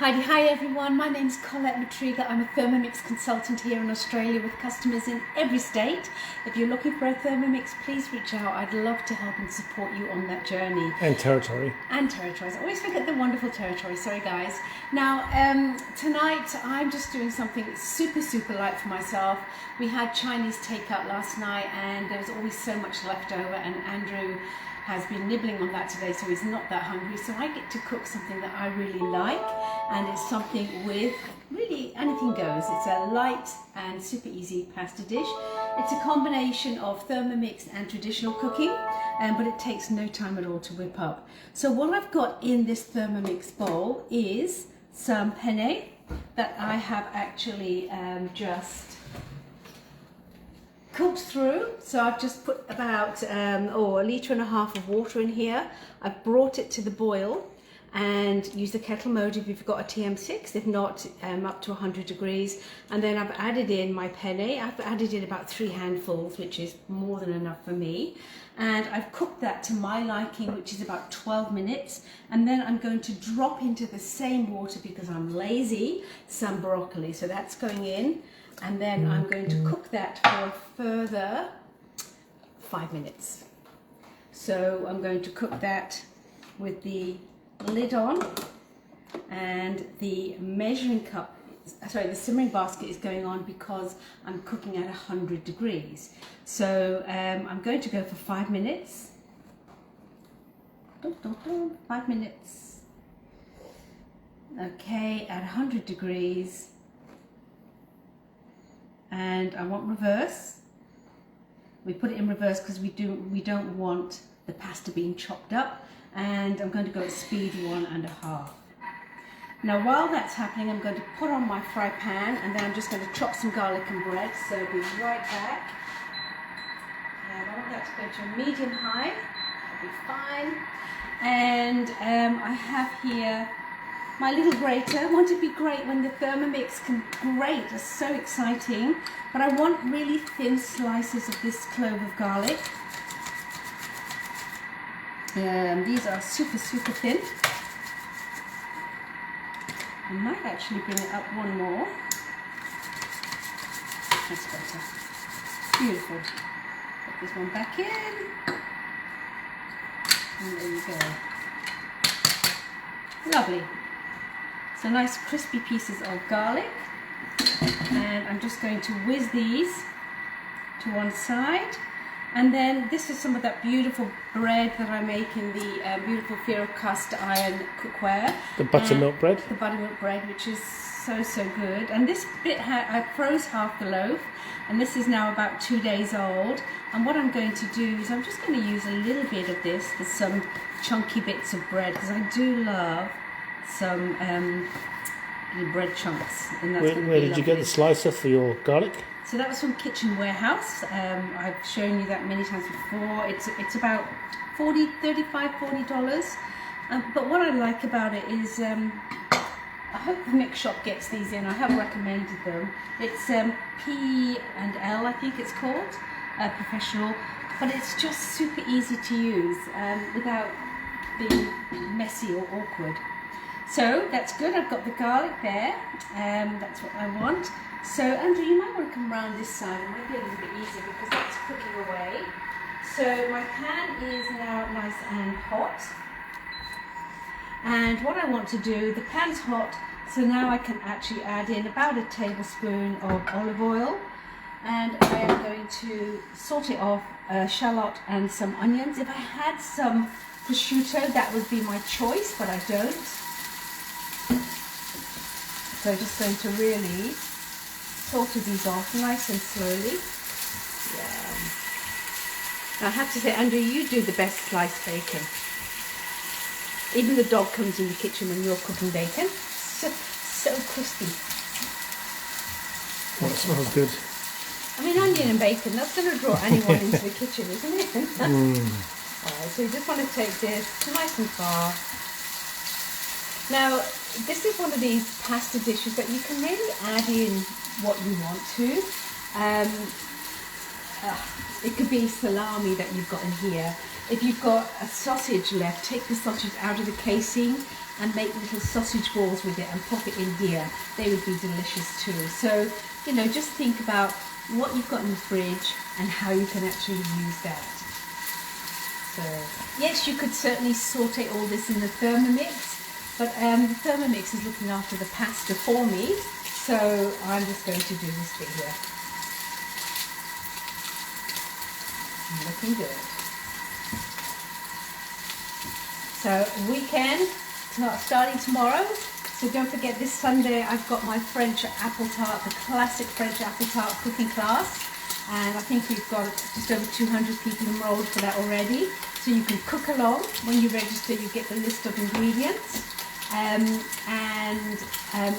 Hi everyone, my name is Collette Mitrega. I'm a Thermomix consultant here in Australia with customers in every state. If you're looking for a Thermomix, please reach out. I'd love to help and support you on that journey. And territory. And territories. I always forget the wonderful territory, sorry guys. Now, tonight I'm just doing something super light for myself. We had Chinese takeout last night and there was always so much left over, and Andrew has been nibbling on that today, so he's not that hungry. So I get to cook something that I really like, and it's something with really anything goes. It's a light and super easy pasta dish. It's a combination of Thermomix and traditional cooking, but it takes no time at all to whip up. So what I've got in this Thermomix bowl is some penne that I have actually just cooked through. So I've just put about a litre and a half of water in here. I've brought it to the boil and use the kettle mode if you've got a TM6, if not up to 100 degrees. And then I've added in my penne. I've added in about 3 handfuls, which is more than enough for me. And I've cooked that to my liking, which is about 12 minutes. And then I'm going to drop into the same water, because I'm lazy, some broccoli. So that's going in. And then I'm going to cook that for a further 5 minutes. So I'm going to cook that with the lid on, and the measuring cup, sorry, the simmering basket is going on because I'm cooking at 100 degrees. So I'm going to go for 5 minutes. 5 minutes. Okay, at 100 degrees. And I want reverse. We put it in reverse because we don't want the pasta being chopped up. And I'm going to go at speed 1.5. Now while that's happening, I'm going to put on my fry pan, and then I'm just going to chop some garlic and bread. So I'll be right back. And I want that to go to a medium high. That'll be fine. And I have here my little grater. Won't it be great when the Thermomix can grate? It's so exciting. But I want really thin slices of this clove of garlic. These are super thin. I might actually bring it up one more. That's better. Beautiful. Put this one back in. And there you go. Lovely. So nice crispy pieces of garlic, and I'm just going to whiz these to one side. And then this is some of that beautiful bread that I make in the beautiful Fira cast iron cookware. The buttermilk bread? The buttermilk bread, which is so good. And this bit, I froze half the loaf, and this is now about 2 days old. And what I'm going to do is I'm just going to use a little bit of this for some chunky bits of bread, because I do love some bread chunks. And that's where did you get the slicer for your garlic? So that was from Kitchen Warehouse. I've shown you that many times before. It's about $40. But what I like about it is, I hope the mix shop gets these in. I have recommended them. It's P&L, I think it's called, professional. But it's just super easy to use without being messy or awkward. So that's good. I've got the garlic there. That's what I want. So Andrew, you might want to come around this side. It might be a little bit easier because that's cooking away. So my pan is now nice and hot. And what I want to do, the pan's hot, so now I can actually add in about a tablespoon of olive oil. And I am going to saute it off shallot and some onions. If I had some prosciutto, that would be my choice, but I don't. So I'm just going to really saute these off nice and slowly. Yeah. I have to say, Andrew, you do the best sliced bacon. Even the dog comes in the kitchen when you're cooking bacon. So crispy. Well, it smells good. I mean, onion and bacon, that's going to draw anyone into the kitchen, isn't it? Alright, so you just want to take this nice and far. Now, this is one of these pasta dishes that you can really add in what you want to. It could be salami that you've got in here. If you've got a sausage left, take the sausage out of the casing and make little sausage balls with it and pop it in here. They would be delicious too. So, you know, just think about what you've got in the fridge and how you can actually use that. So, yes, you could certainly saute all this in the Thermomix, but the Thermomix is looking after the pasta for me, so I'm just going to do this bit here. Looking good. So weekend starting tomorrow. So don't forget, this Sunday I've got my French apple tart, the classic French apple tart cooking class, and I think we've got just over 200 people enrolled for that already. So you can cook along. When you register, you get the list of ingredients,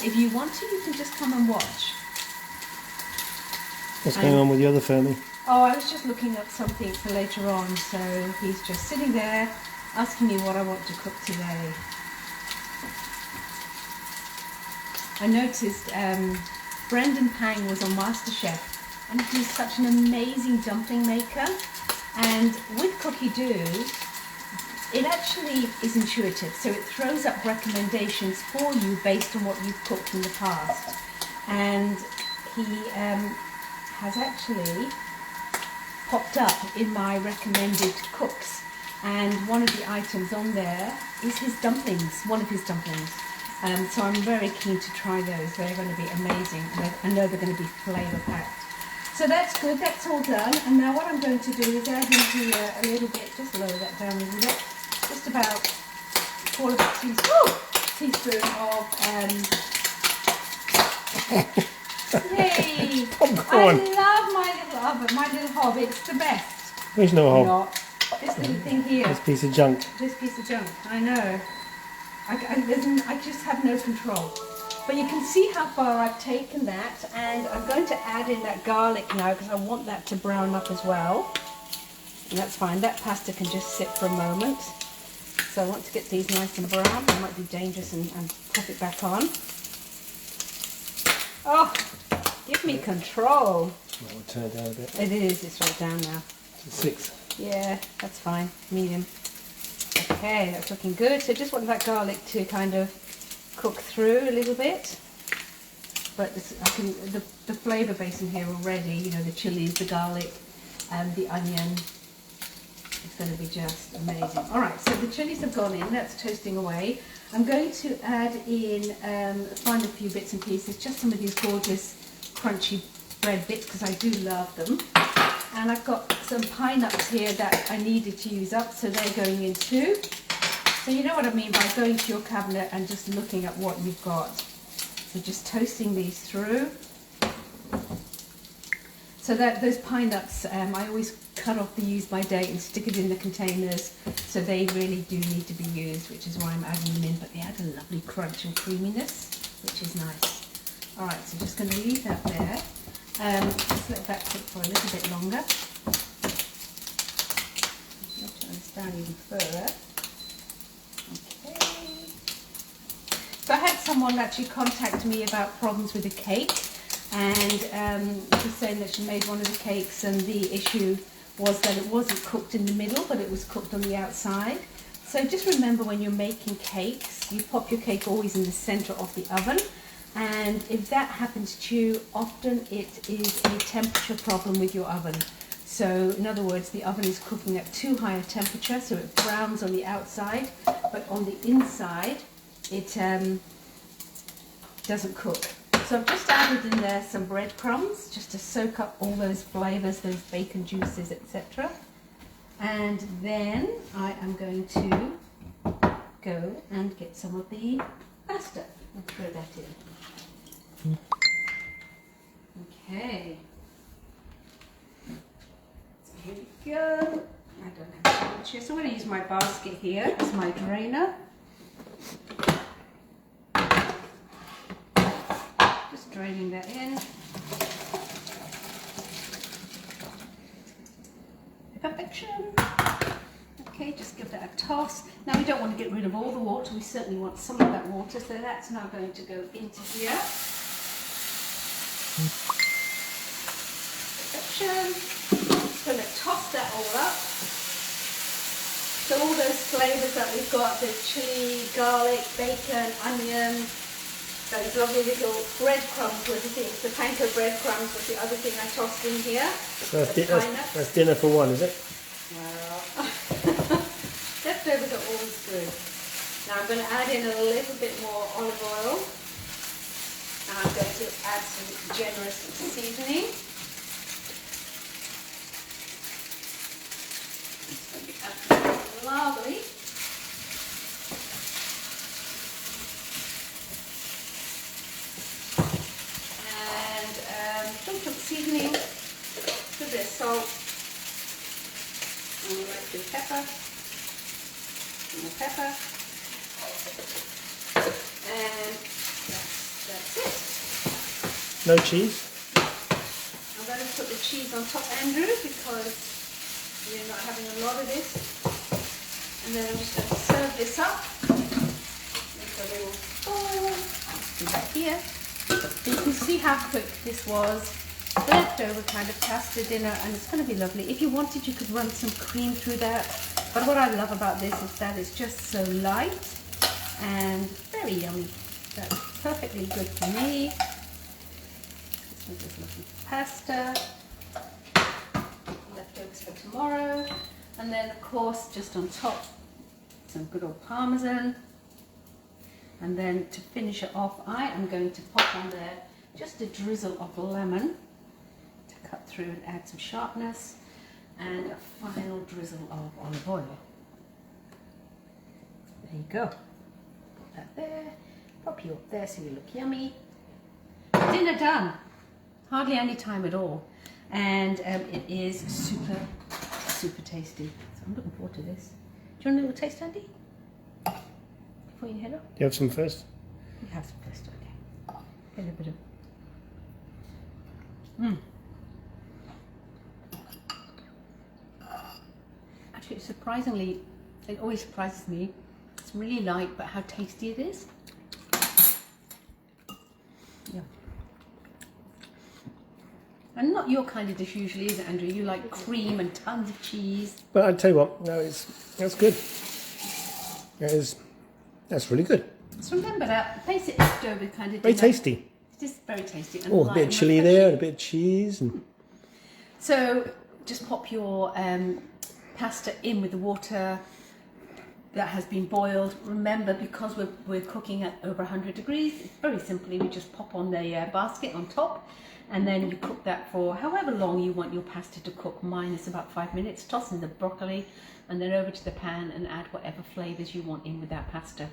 if you want to, you can just come and watch. What's going on with the other family? Oh, I was just looking up something for later on, so he's just sitting there asking me what I want to cook today. I noticed Brendan Pang was on MasterChef, and he's such an amazing dumpling maker. And with Cookie Doo, it actually is intuitive, so it throws up recommendations for you based on what you've cooked in the past. And he has actually popped up in my recommended cooks, and one of the items on there is his dumplings, one of his dumplings. So I'm very keen to try those. They're going to be amazing. I know they're going to be flavour packed. So that's good, that's all done. And now what I'm going to do is add in here a little bit, just lower that down a little bit, just about 1/4 teaspoon of yay! Popcorn. I love my little oven, my little hob, it's the best. There's no hob. Not. This little thing here. This piece of junk. This piece of junk, I know. I just have no control. But you can see how far I've taken that, and I'm going to add in that garlic now because I want that to brown up as well. And that's fine, that pasta can just sit for a moment. So I want to get these nice and brown. It might be dangerous and pop it back on. Oh, give me control. That will turn it down a bit. It is, it's right down now. It's 6. Yeah, that's fine, medium. Okay, that's looking good. So just want that garlic to kind of cook through a little bit. But the flavour base in here already, you know, the chilies, the garlic, and the onion, it's going to be just amazing. Alright, so the chilies have gone in, that's toasting away. I'm going to add in, find a few bits and pieces, just some of these gorgeous crunchy bread bits because I do love them. And I've got some pine nuts here that I needed to use up, so they're going in too. So you know what I mean by going to your cabinet and just looking at what you've got. So just toasting these through. So that those pine nuts, I always cut off the use by date and stick it in the containers, so they really do need to be used, which is why I'm adding them in. But they add a lovely crunch and creaminess, which is nice. All right, so just going to leave that there. Just let that cook for a little bit longer. Let's turn this down even further. Okay. So I had someone actually contact me about problems with the cake, and she's saying that she made one of the cakes and the issue was that it wasn't cooked in the middle, but it was cooked on the outside. So just remember, when you're making cakes, you pop your cake always in the center of the oven. And if that happens to you, often it is a temperature problem with your oven. So in other words, the oven is cooking at too high a temperature, so it browns on the outside, but on the inside it doesn't cook. So I've just added in there some breadcrumbs just to soak up all those flavours, those bacon juices, etc. And then I am going to go and get some of the pasta and throw that in. Okay, so here we go. I don't have so much here, so I'm going to use my basket here as my drainer. Just draining that in. Perfection. Okay, just give that a toss. Now we don't want to get rid of all the water, we certainly want some of that water, so that's now going to go into here. Perfection. So all those flavours that we've got, the chilli, garlic, bacon, onion, those lovely little breadcrumbs were the things. The panko breadcrumbs was the other thing I tossed in here. So that's dinner for one, is it? Well, leftovers are always good. Now I'm going to add in a little bit more olive oil. And I'm going to add some generous seasoning. It's going to be absolutely lovely. Some seasoning, a little bit of salt, and a little pepper, more pepper, and that's it. No cheese? I'm going to put the cheese on top, Andrew, because we're not having a lot of this. And then I'm just going to serve this up with a little bowl. See that here. You can see how quick this was. Leftover kind of pasta dinner, and it's going to be lovely. If you wanted, you could run some cream through that. But what I love about this is that it's just so light and very yummy. That's perfectly good for me. This lovely pasta. Leftovers for tomorrow. And then, of course, just on top, some good old parmesan. And then to finish it off, I am going to pop on there just a drizzle of lemon to cut through and add some sharpness, and a final drizzle of olive oil. There you go. Put that there. Pop you up there so you look yummy. Dinner done. Hardly any time at all. And it is super, super tasty. So I'm looking forward to this. Do you want a little taste, Andy? Before you head up? You have some first? You have some first, okay. Get a little bit of... Actually, surprisingly, it always surprises me. It's really light, but how tasty it is. Yeah. And not your kind of dish usually, is it, Andrew? You like cream and tons of cheese. But I'll tell you what, no, that's good. That's really good. So remember that basic leftover kind of Very dinner. tasty. It is very tasty. And Oh, a bit of chilli there, and a bit of cheese. And... So just pop your pasta in with the water that has been boiled. Remember, because we're cooking at over 100 degrees, it's very simply we just pop on the basket on top, and then you cook that for however long you want your pasta to cook. Mine is about 5 minutes. Toss in the broccoli, and then over to the pan and add whatever flavours you want in with that pasta.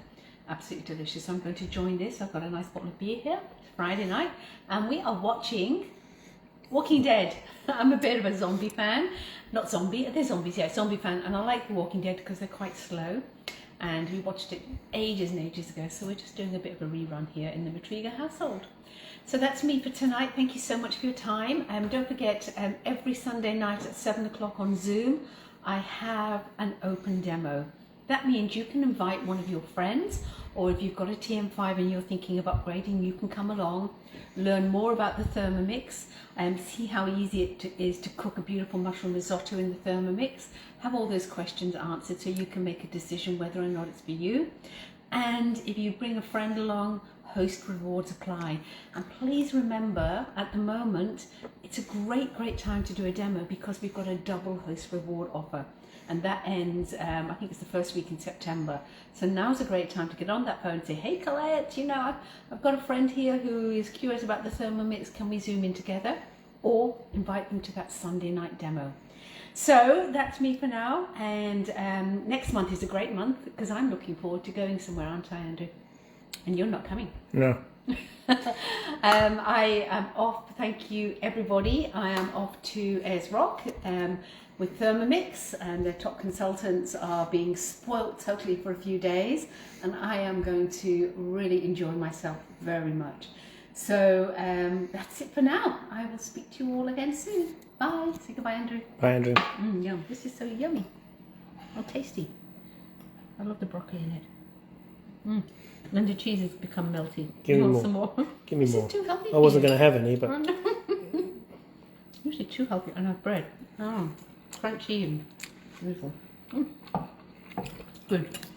Absolutely delicious. So I'm going to join this. I've got a nice bottle of beer here. It's Friday night, and we are watching Walking Dead. I'm a bit of a zombie fan. Not zombie, they're zombies, yeah, zombie fan. And I like The Walking Dead because they're quite slow. And we watched it ages and ages ago. So we're just doing a bit of a rerun here in the Mitrega household. So that's me for tonight. Thank you so much for your time. Don't forget, every Sunday night at 7 o'clock on Zoom, I have an open demo. That means you can invite one of your friends, or if you've got a TM5 and you're thinking of upgrading, you can come along, learn more about the Thermomix, and see how easy it is to cook a beautiful mushroom risotto in the Thermomix. Have all those questions answered so you can make a decision whether or not it's for you. And if you bring a friend along, host rewards apply. And please remember, at the moment, it's a great time to do a demo because we've got a double host reward offer. And that ends, I think it's the first week in September. So now's a great time to get on that phone and say, hey Collette, you know, I've got a friend here who is curious about the Thermomix, can we Zoom in together? Or invite them to that Sunday night demo. So that's me for now, and next month is a great month because I'm looking forward to going somewhere, aren't I, Andrew? And you're not coming. No. I am off, thank you everybody. I am off to Ayers Rock with Thermomix, and their top consultants are being spoilt totally for a few days, and I am going to really enjoy myself very much. So that's it for now. I will speak to you all again soon. Bye. Say goodbye, Andrew. Bye, Andrew. Yum. This is so yummy. How tasty. I love the broccoli in it. And the cheese has become melty. Give me want more. some more? Give me This more. is too healthy. I wasn't going to have any, but... Usually too healthy. And I have bread. Oh, crunchy and beautiful. Good.